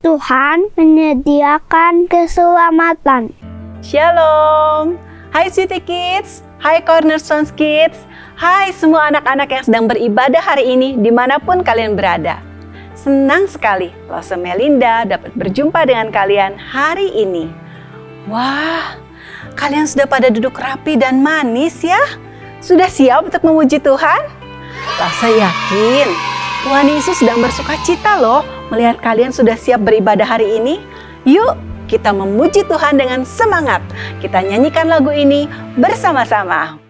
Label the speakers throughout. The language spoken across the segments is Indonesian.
Speaker 1: Tuhan menyediakan keselamatan.
Speaker 2: Shalom. Hai Sweety Kids, hai Cornerstone Kids, hai semua anak-anak yang sedang beribadah hari ini dimanapun kalian berada. Senang sekali Lose Melinda dapat berjumpa dengan kalian hari ini. Wah, kalian sudah pada duduk rapi dan manis ya? Sudah siap untuk memuji Tuhan? Lose yakin Tuhan Yesus sedang bersuka cita loh melihat kalian sudah siap beribadah hari ini. Yuk kita memuji Tuhan dengan semangat. Kita nyanyikan lagu ini bersama-sama.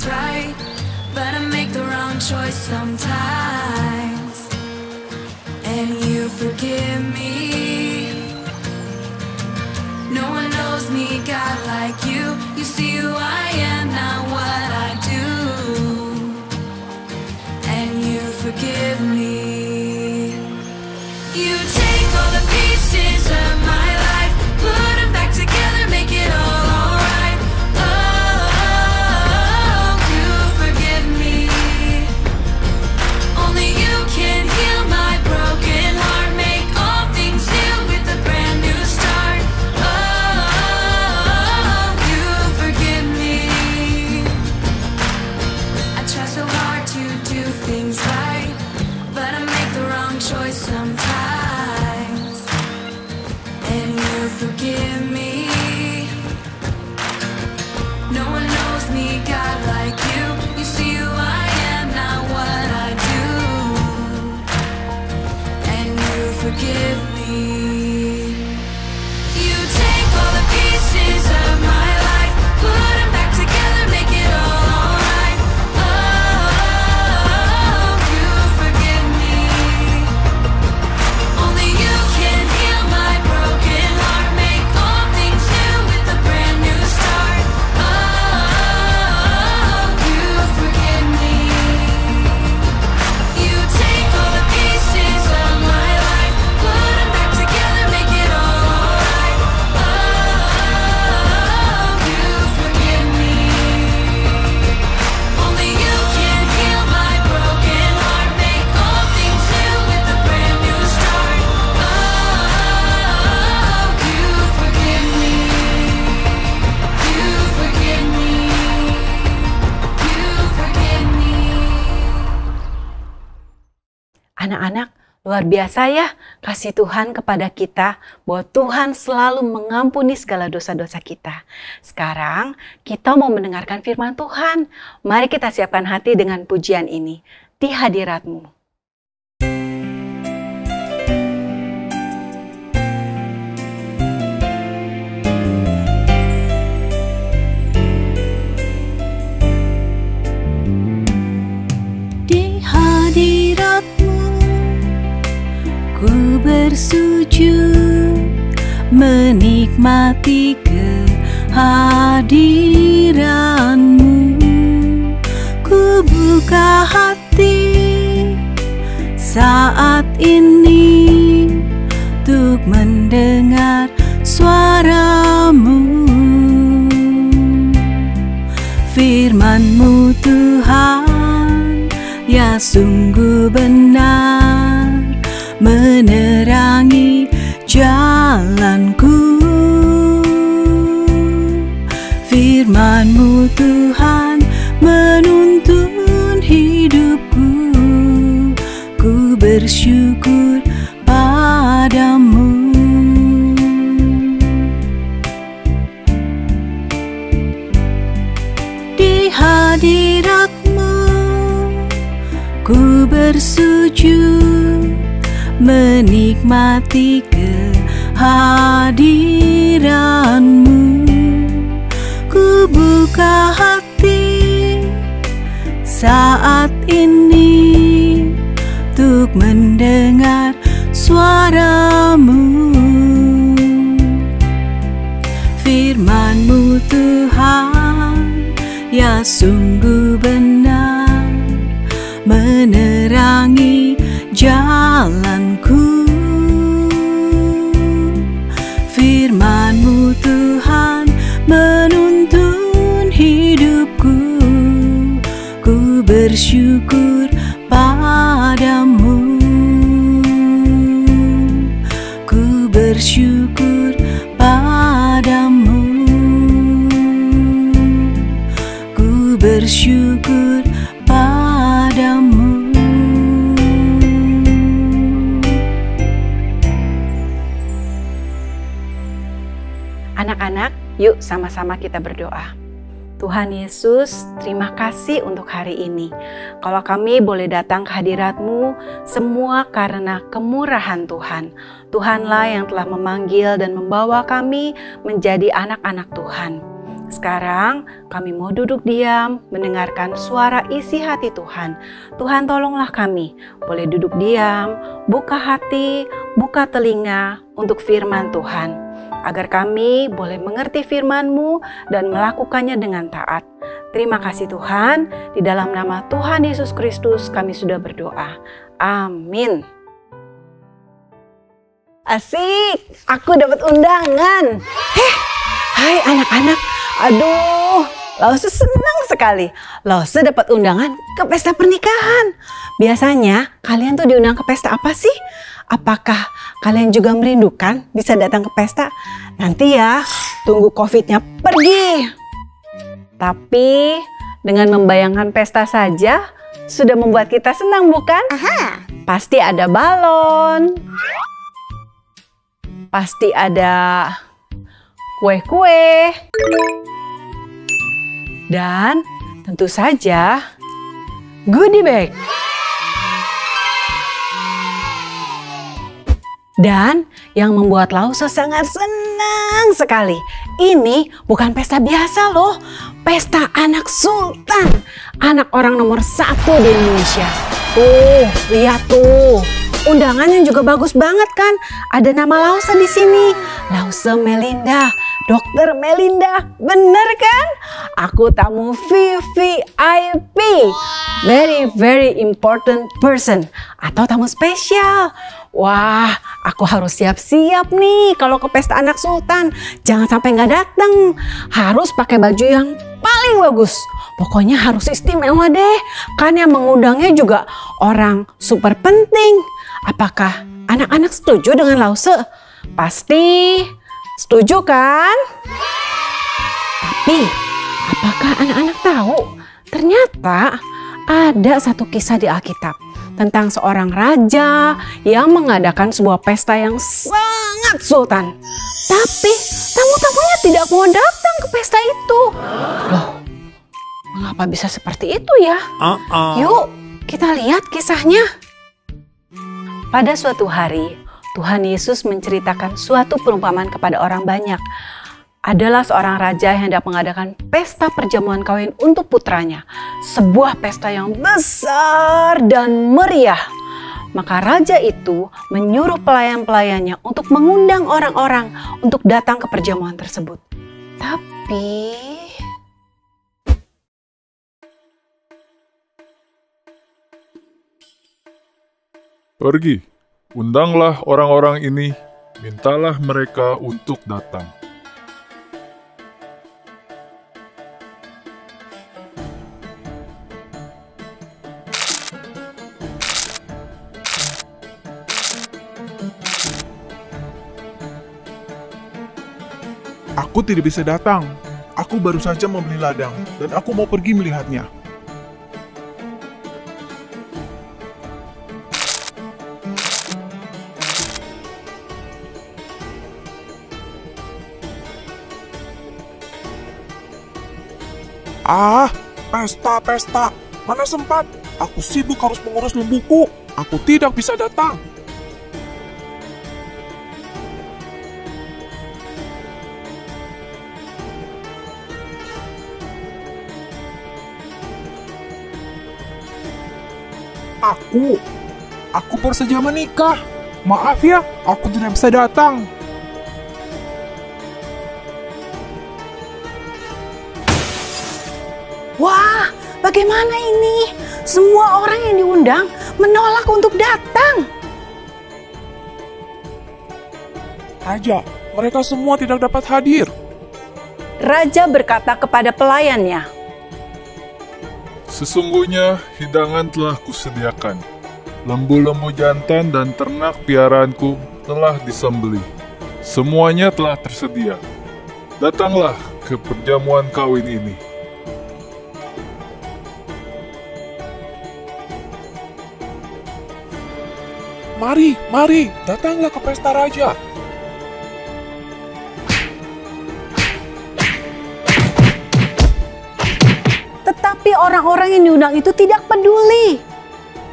Speaker 3: Right, but I make the wrong choice sometimes, and you forgive me. No one knows me, God, like you. You see who I am, not what I do, and you forgive me. You take all the pieces of my life, put them back together, make it all alright.
Speaker 2: Anak-anak, luar biasa ya kasih Tuhan kepada kita, bahwa Tuhan selalu mengampuni segala dosa-dosa kita. Sekarang kita mau mendengarkan firman Tuhan. Mari kita siapkan hati dengan pujian ini. Di hadirat-Mu.
Speaker 4: Bersujud menikmati kehadiran-Mu, ku buka hati saat ini untuk mendengar suara-Mu. Firman-Mu Tuhan, ya sungguh benar, menerangi jalanku. Firman-Mu Tuhan menuntun hidupku, ku bersyukur padamu. Di hadirat-Mu ku bersujud menikmati kehadiran-Mu. untuk mendengar suara-Mu. Firman-Mu Tuhan, ya sungguh benar, menerangi jalanku. Firman-Mu Tuhan menuntun hidupku. Ku bersyukur padamu. Ku bersyukur padamu. Ku bersyukur padamu.
Speaker 2: Anak-anak, yuk sama-sama kita berdoa. Tuhan Yesus, terima kasih untuk hari ini. Kalau kami boleh datang ke hadirat-Mu, semua karena kemurahan Tuhan. Tuhanlah yang telah memanggil dan membawa kami menjadi anak-anak Tuhan. Sekarang kami mau duduk diam, mendengarkan suara isi hati Tuhan. Tuhan tolonglah kami, boleh duduk diam, buka hati, buka telinga untuk firman Tuhan. Agar kami boleh mengerti firman-Mu dan melakukannya dengan taat. Terima kasih Tuhan, di dalam nama Tuhan Yesus Kristus kami sudah berdoa. Amin. Asik, aku dapat undangan. Hai anak-anak, aduh, Lause senang sekali. Lause dapat undangan ke pesta pernikahan. Biasanya kalian tuh diundang ke pesta apa sih? Apakah kalian juga merindukan bisa datang ke pesta? Nanti ya, tunggu COVID-nya pergi. Tapi dengan membayangkan pesta saja sudah membuat kita senang, bukan? Pasti ada balon. Pasti ada kue-kue. Dan tentu saja goodie bag. Dan yang membuat Lause sangat senang sekali, ini bukan pesta biasa loh, pesta anak sultan, anak orang nomor 1 di Indonesia. Tuh, lihat tuh, undangannya juga bagus banget kan? Ada nama Lause di sini, Lause Melinda, Dokter Melinda, bener kan? Aku tamu VVIP, very important person, atau tamu spesial. Wah, aku harus siap-siap nih kalau ke pesta anak sultan. Jangan sampai nggak datang. Harus pakai baju yang paling bagus. Pokoknya harus istimewa deh. Kan yang mengundangnya juga orang super penting. Apakah anak-anak setuju dengan Lause? Pasti setuju kan? Tapi apakah anak-anak tahu? Ternyata ada satu kisah di Alkitab tentang seorang raja yang mengadakan sebuah pesta yang sangat sultan. Tapi tamu-tamunya tidak mau datang ke pesta itu. Loh, mengapa bisa seperti itu ya? Yuk, kita lihat kisahnya. Pada suatu hari, Tuhan Yesus menceritakan suatu perumpamaan kepada orang banyak. Adalah seorang raja yang hendak mengadakan pesta perjamuan kawin untuk putranya. Sebuah pesta yang besar dan meriah. Maka raja itu menyuruh pelayan-pelayannya untuk mengundang orang-orang untuk datang ke perjamuan tersebut. Tapi
Speaker 5: pergi, undanglah orang-orang ini, mintalah mereka untuk datang.
Speaker 6: Aku tidak bisa datang. Aku baru saja membeli ladang dan aku mau pergi melihatnya. Pesta. Mana sempat? Aku sibuk harus mengurus lembuku. Aku tidak bisa datang. Aku baru saja menikah. Maaf ya, aku tidak bisa datang.
Speaker 2: Wah, bagaimana ini? Semua orang yang diundang menolak untuk datang.
Speaker 6: Raja, mereka semua tidak dapat hadir.
Speaker 2: Raja berkata kepada pelayannya,
Speaker 5: Sesungguhnya hidangan telah kusediakan. Lembu-lembu jantan dan ternak piaraanku telah disembelih. Semuanya telah tersedia. Datanglah ke perjamuan kawin ini.
Speaker 6: Mari, datanglah ke pesta raja.
Speaker 2: tetapi orang-orang yang diundang itu tidak peduli.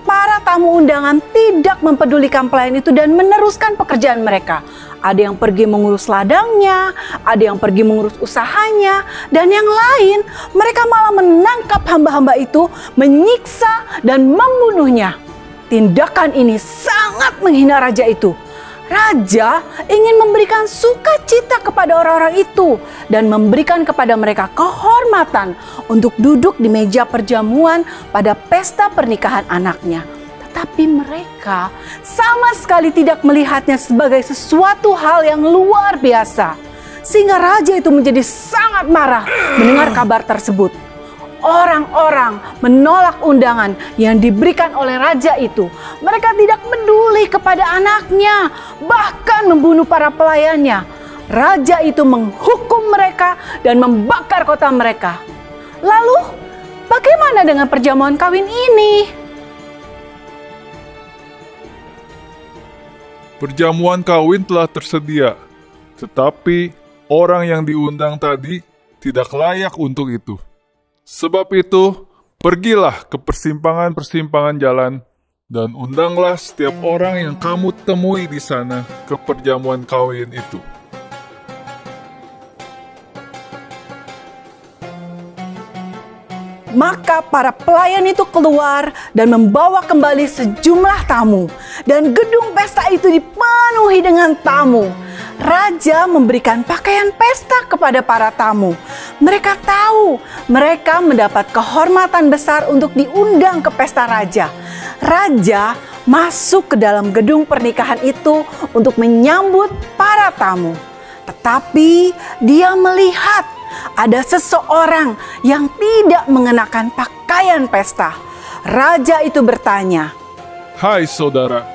Speaker 2: Para tamu undangan tidak mempedulikan pelayan itu dan meneruskan pekerjaan mereka. Ada yang pergi mengurus ladangnya, ada yang pergi mengurus usahanya, dan yang lain mereka malah menangkap hamba-hamba itu, menyiksa dan membunuhnya. Tindakan ini sangat menghina raja itu. Raja ingin memberikan sukacita kepada orang-orang itu dan memberikan kepada mereka kehormatan untuk duduk di meja perjamuan pada pesta pernikahan anaknya. Tetapi mereka sama sekali tidak melihatnya sebagai sesuatu hal yang luar biasa. Sehingga raja itu menjadi sangat marah mendengar kabar tersebut. Orang-orang menolak undangan yang diberikan oleh raja itu. Mereka tidak peduli kepada anaknya, bahkan membunuh para pelayannya. Raja itu menghukum mereka dan membakar kota mereka. Lalu, bagaimana dengan perjamuan kawin ini?
Speaker 5: Perjamuan kawin telah tersedia, tetapi orang yang diundang tadi tidak layak untuk itu. Sebab itu, pergilah ke persimpangan-persimpangan jalan dan undanglah setiap orang yang kamu temui di sana ke perjamuan kawin itu.
Speaker 2: Maka para pelayan itu keluar dan membawa kembali sejumlah tamu. Dan gedung pesta itu dipenuhi dengan tamu. Raja memberikan pakaian pesta kepada para tamu. Mereka tahu mereka mendapat kehormatan besar untuk diundang ke pesta raja. Raja masuk ke dalam gedung pernikahan itu untuk menyambut para tamu. Tetapi dia melihat ada seseorang yang tidak mengenakan pakaian pesta. Raja itu bertanya,
Speaker 5: Hai saudara,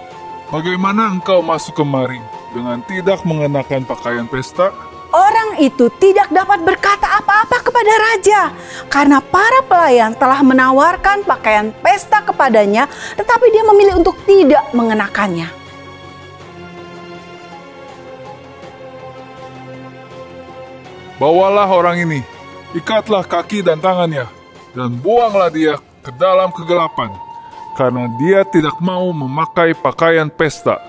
Speaker 5: bagaimana engkau masuk kemari dengan tidak mengenakan pakaian pesta?
Speaker 2: orang itu tidak dapat berkata apa-apa kepada raja karena para pelayan telah menawarkan pakaian pesta kepadanya, tetapi dia memilih untuk tidak mengenakannya.
Speaker 5: Bawalah orang ini, ikatlah kaki dan tangannya, dan buanglah dia ke dalam kegelapan, karena dia tidak mau memakai pakaian pesta.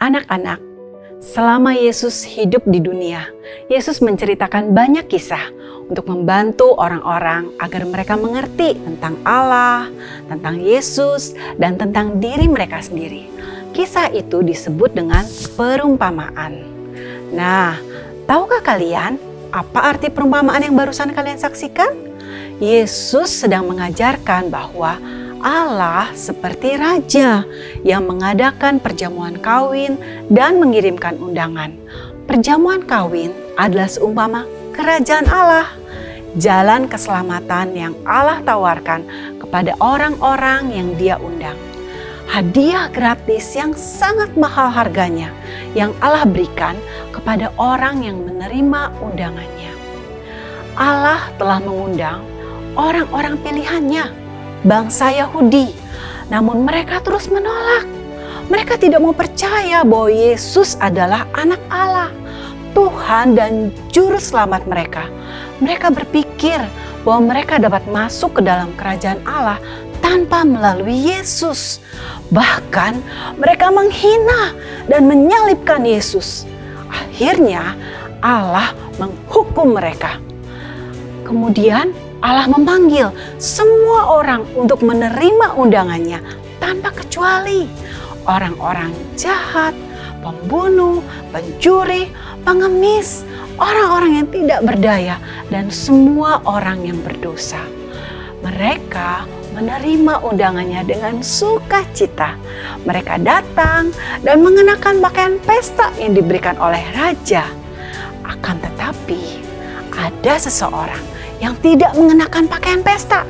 Speaker 2: Anak-anak, selama Yesus hidup di dunia, Yesus menceritakan banyak kisah untuk membantu orang-orang agar mereka mengerti tentang Allah, tentang Yesus, dan tentang diri mereka sendiri. Kisah itu disebut dengan perumpamaan. Nah, tahukah kalian apa arti perumpamaan yang barusan kalian saksikan? Yesus sedang mengajarkan bahwa Allah seperti raja yang mengadakan perjamuan kawin dan mengirimkan undangan. Perjamuan kawin adalah seumpama kerajaan Allah, jalan keselamatan yang Allah tawarkan kepada orang-orang yang Dia undang. Hadiah gratis yang sangat mahal harganya yang Allah berikan kepada orang yang menerima undangannya. Allah telah mengundang orang-orang pilihannya, bangsa Yahudi. Namun mereka terus menolak. Mereka tidak mau percaya bahwa Yesus adalah anak Allah, Tuhan dan Juru Selamat mereka. Mereka berpikir bahwa mereka dapat masuk ke dalam kerajaan Allah tanpa melalui Yesus. Bahkan mereka menghina dan menyalibkan Yesus. Akhirnya Allah menghukum mereka. Kemudian Allah memanggil semua orang untuk menerima undangannya tanpa kecuali. Orang-orang jahat, pembunuh, pencuri, pengemis, orang-orang yang tidak berdaya, dan semua orang yang berdosa. Mereka menerima undangannya dengan sukacita. Mereka datang dan mengenakan pakaian pesta yang diberikan oleh raja. Akan tetapi, ada seseorang yang tidak mengenakan pakaian pesta.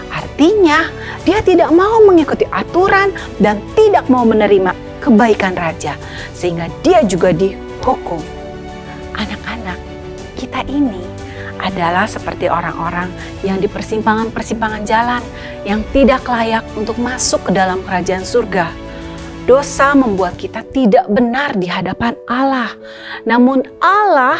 Speaker 2: Artinya, dia tidak mau mengikuti aturan dan tidak mau menerima kebaikan raja, sehingga dia juga dihukum. Anak-anak, kita ini adalah seperti orang-orang yang di persimpangan-persimpangan jalan yang tidak layak untuk masuk ke dalam kerajaan surga. Dosa membuat kita tidak benar di hadapan Allah. Namun Allah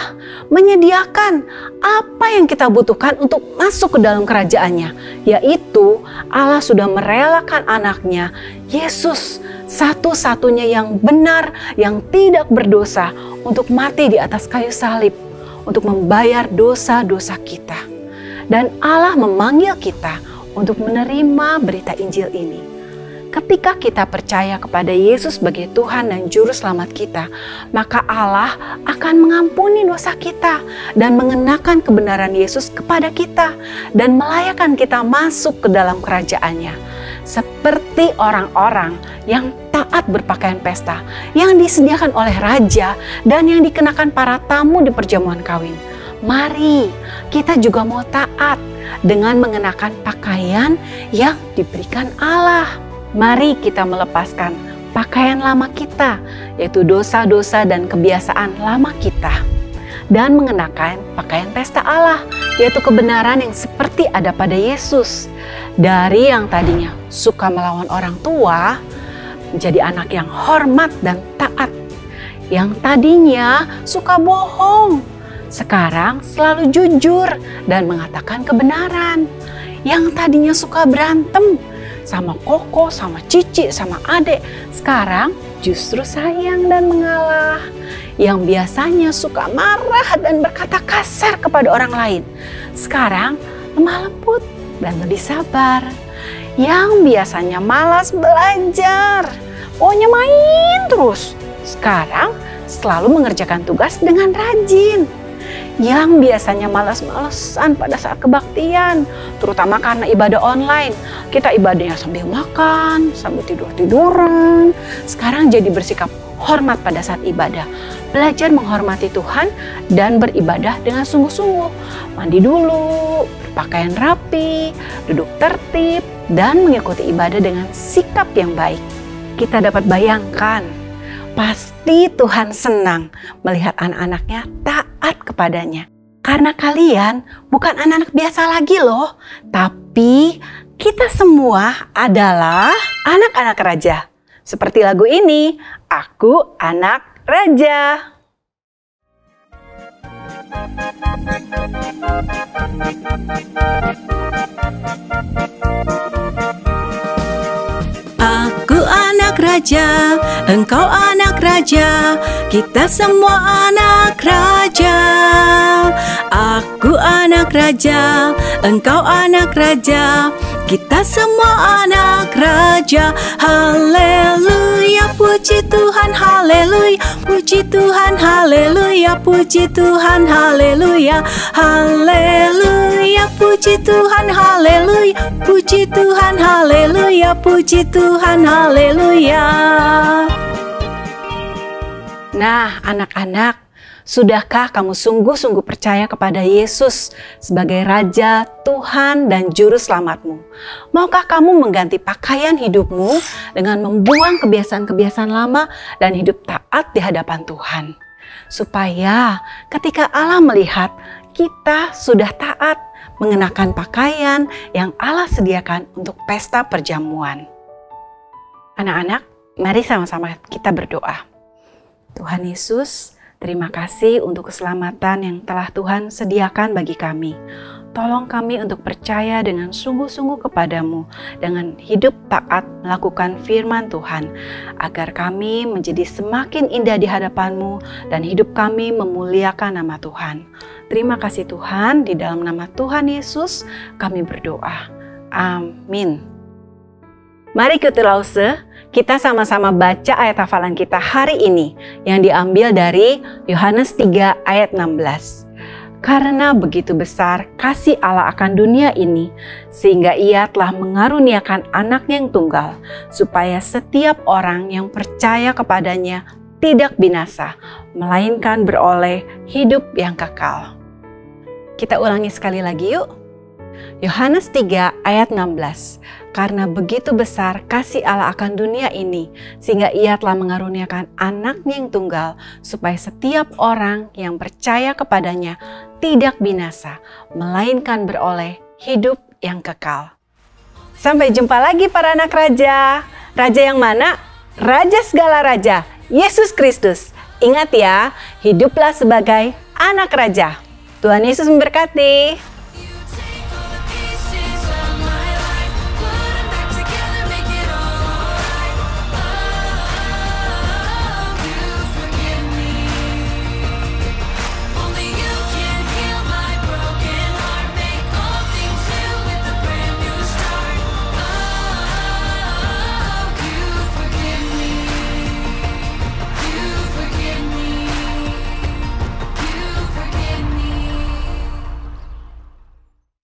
Speaker 2: menyediakan apa yang kita butuhkan untuk masuk ke dalam kerajaannya. Yaitu Allah sudah merelakan anaknya, Yesus, satu-satunya yang benar, yang tidak berdosa, untuk mati di atas kayu salib, untuk membayar dosa-dosa kita. Dan Allah memanggil kita untuk menerima berita Injil ini. Ketika kita percaya kepada Yesus sebagai Tuhan dan Juru Selamat kita, maka Allah akan mengampuni dosa kita dan mengenakan kebenaran Yesus kepada kita dan melayakkan kita masuk ke dalam kerajaannya. Seperti orang-orang yang taat berpakaian pesta yang disediakan oleh raja dan yang dikenakan para tamu di perjamuan kawin. Mari kita juga mau taat dengan mengenakan pakaian yang diberikan Allah. Mari kita melepaskan pakaian lama kita, yaitu dosa-dosa dan kebiasaan lama kita, dan mengenakan pakaian pesta Allah, yaitu kebenaran yang seperti ada pada Yesus. Dari yang tadinya suka melawan orang tua, menjadi anak yang hormat dan taat. Yang tadinya suka bohong, sekarang selalu jujur dan mengatakan kebenaran. Yang tadinya suka berantem sama koko, sama cici, sama adek, sekarang justru sayang dan mengalah. Yang biasanya suka marah dan berkata kasar kepada orang lain, sekarang lemah lembut dan lebih sabar. Yang biasanya malas belajar, maunya main terus, sekarang selalu mengerjakan tugas dengan rajin. Yang biasanya malas-malesan pada saat kebaktian, terutama karena ibadah online. Kita ibadahnya sambil makan, sambil tidur-tiduran. Sekarang jadi bersikap hormat pada saat ibadah. Belajar menghormati Tuhan dan beribadah dengan sungguh-sungguh. Mandi dulu, berpakaian rapi, duduk tertib, dan mengikuti ibadah dengan sikap yang baik. Kita dapat bayangkan, pasti Tuhan senang melihat anak-anaknya taat kepadanya. Karena kalian bukan anak-anak biasa lagi loh, tapi kita semua adalah anak-anak raja. Seperti lagu ini, Aku Anak Raja.
Speaker 4: Aku anak raja, engkau anak raja, kita semua anak raja. Aku anak raja, engkau anak raja, kita semua anak raja. Haleluya, puji Tuhan, haleluya, puji Tuhan, haleluya, puji Tuhan, haleluya, haleluya, puji Tuhan, haleluya, puji Tuhan, haleluya, puji Tuhan, haleluya.
Speaker 2: Nah, anak-anak, sudahkah kamu sungguh-sungguh percaya kepada Yesus sebagai Raja, Tuhan, dan Juru Selamatmu? Maukah kamu mengganti pakaian hidupmu dengan membuang kebiasaan-kebiasaan lama dan hidup taat di hadapan Tuhan? Supaya ketika Allah melihat kita sudah taat mengenakan pakaian yang Allah sediakan untuk pesta perjamuan. Anak-anak, mari sama-sama kita berdoa. Tuhan Yesus, terima kasih untuk keselamatan yang telah Tuhan sediakan bagi kami. tolong kami untuk percaya dengan sungguh-sungguh kepadamu, dengan hidup taat melakukan firman Tuhan, agar kami menjadi semakin indah di hadapan-Mu dan hidup kami memuliakan nama Tuhan. Terima kasih Tuhan, di dalam nama Tuhan Yesus kami berdoa. Amin. Mari Kutilause, kita sama-sama baca ayat hafalan kita hari ini yang diambil dari Yohanes 3 ayat 16. Karena begitu besar kasih Allah akan dunia ini, sehingga Ia telah mengaruniakan Anaknya yang tunggal, supaya setiap orang yang percaya kepadanya tidak binasa, melainkan beroleh hidup yang kekal. Kita ulangi sekali lagi yuk. Yohanes 3 ayat 16. Karena begitu besar kasih Allah akan dunia ini, sehingga Ia telah mengaruniakan Anaknya yang tunggal, supaya setiap orang yang percaya kepadanya tidak binasa, melainkan beroleh hidup yang kekal. Sampai jumpa lagi para anak raja. Raja yang mana? Raja segala raja, Yesus Kristus. Ingat ya, hiduplah sebagai anak raja. Tuhan Yesus memberkati.